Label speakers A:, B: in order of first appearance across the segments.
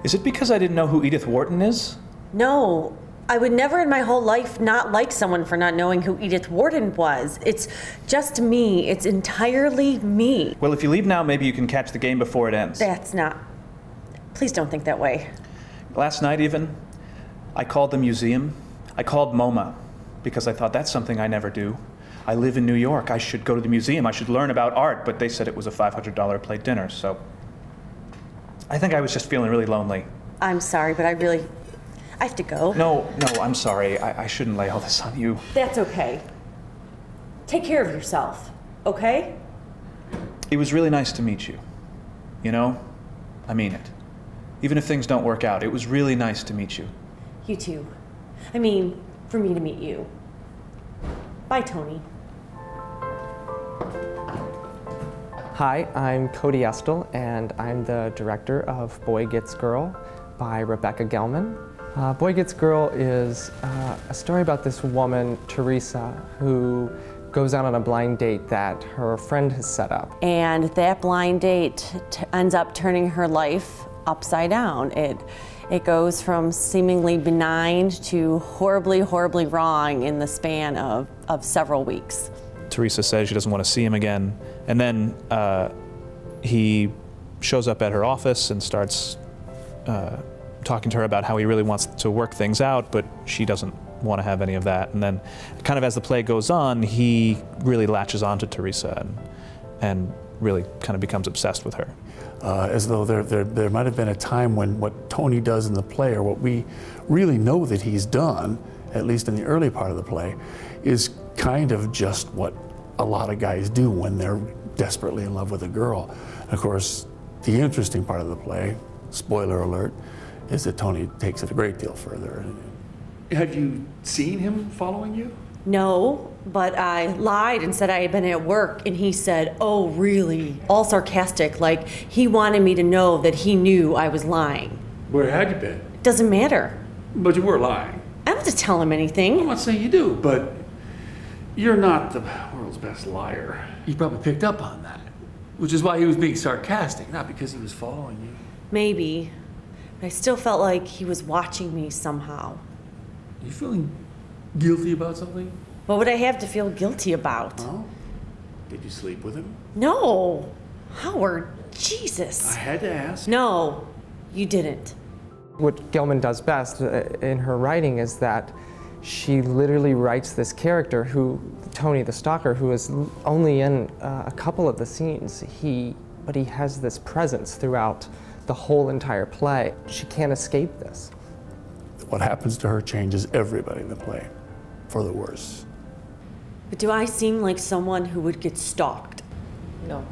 A: Is it because I didn't know who Edith Wharton is?
B: No, I would never in my whole life not like someone for not knowing who Edith Wharton was. It's just me. It's entirely me.
A: Well, if you leave now, maybe you can catch the game before it ends.
B: That's not... Please don't think that way.
A: Last night even, I called the museum. I called MoMA because I thought that's something I never do. I live in New York. I should go to the museum. I should learn about art, but they said it was a $500 plate dinner, so I think I was just feeling really lonely.
B: I'm sorry, but I have to go.
A: No, I'm sorry. I shouldn't lay all this on you.
B: That's okay. Take care of yourself, okay?
A: It was really nice to meet you. You know, I mean it. Even if things don't work out, it was really nice to meet you.
B: You too. I mean, for me to meet you. Bye, Tony.
C: Hi, I'm Cody Estel, and I'm the director of Boy Gets Girl by Rebecca Gelman. Boy Gets Girl is a story about this woman, Teresa, who goes out on a blind date that her friend has set up.
B: And that blind date ends up turning her life upside down. It goes from seemingly benign to horribly, horribly wrong in the span of several weeks.
A: Teresa says she doesn't want to see him again, and then he shows up at her office and starts talking to her about how he really wants to work things out, but she doesn't want to have any of that. And then kind of as the play goes on, he really latches on to Teresa and really kind of becomes obsessed with her.
D: As though there might have been a time when what Tony does in the play, or what we really know that he's done, at least in the early part of the play, is kind of just what a lot of guys do when they're desperately in love with a girl. Of course, the interesting part of the play, spoiler alert, is that Tony takes it a great deal further.
E: Have you seen him following you?
B: No, but I lied and said I had been at work, and he said, "Oh, really?" All sarcastic, like he wanted me to know that he knew I was lying.
E: Where had you been?
B: It doesn't matter.
E: But you were lying.
B: I don't have to tell him anything.
E: I'm not saying you do, but you're not the world's best liar. He probably picked up on that, which is why he was being sarcastic, not because he was following you.
B: Maybe, but I still felt like he was watching me somehow.
E: You feeling guilty about something?
B: What would I have to feel guilty about?
D: Oh? Did you sleep with him?
B: No, Howard, Jesus.
E: I had to ask.
B: No, you didn't.
C: What Gelman does best in her writing is that she literally writes this character who, Tony the stalker, who is only in a couple of the scenes, but he has this presence throughout the whole entire play. She can't escape this.
D: What happens to her changes everybody in the play, for the worse.
B: But do I seem like someone who would get stalked?
F: No.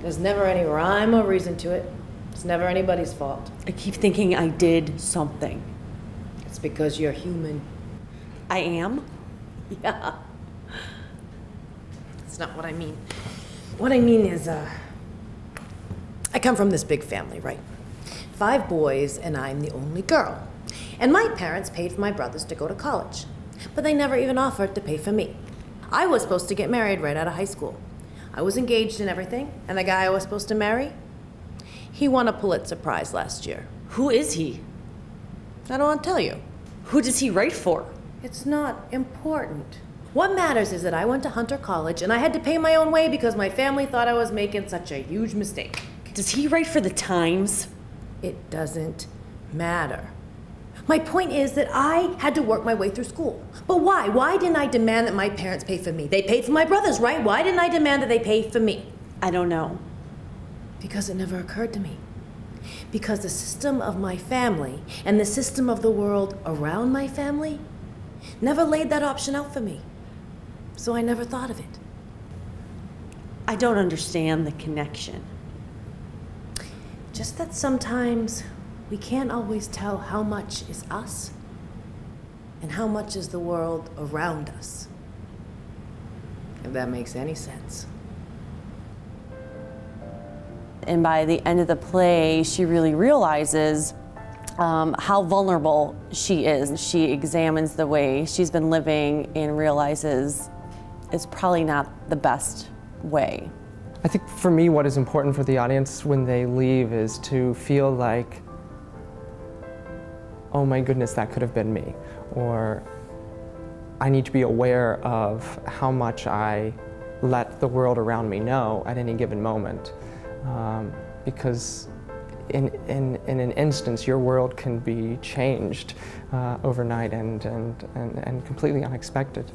F: There's never any rhyme or reason to it. It's never anybody's fault.
B: I keep thinking I did something.
F: It's because you're human.
B: I am?
F: Yeah. That's not what I mean. What I mean is, I come from this big family, right? 5 boys, and I'm the only girl. And my parents paid for my brothers to go to college, but they never even offered to pay for me. I was supposed to get married right out of high school. I was engaged and everything, and the guy I was supposed to marry, he won a Pulitzer Prize last year.
B: Who is he?
F: I don't want to tell you.
B: Who does he write for?
F: It's not important. What matters is that I went to Hunter College, and I had to pay my own way because my family thought I was making such a huge mistake.
B: Does he write for the Times?
F: It doesn't matter. My point is that I had to work my way through school. But why? Why didn't I demand that my parents pay for me? They paid for my brothers, right? Why didn't I demand that they pay for me?
B: I don't know.
F: Because it never occurred to me. Because the system of my family and the system of the world around my family never laid that option out for me. So I never thought of it.
B: I don't understand the connection.
F: Just that sometimes we can't always tell how much is us and how much is the world around us. If that makes any sense.
B: And by the end of the play, she really realizes how vulnerable she is. She examines the way she's been living and realizes it's probably not the best way.
C: I think for me what is important for the audience when they leave is to feel like oh my goodness, that could have been me, or I need to be aware of how much I let the world around me know at any given moment, because in an instance, your world can be changed overnight and completely unexpected.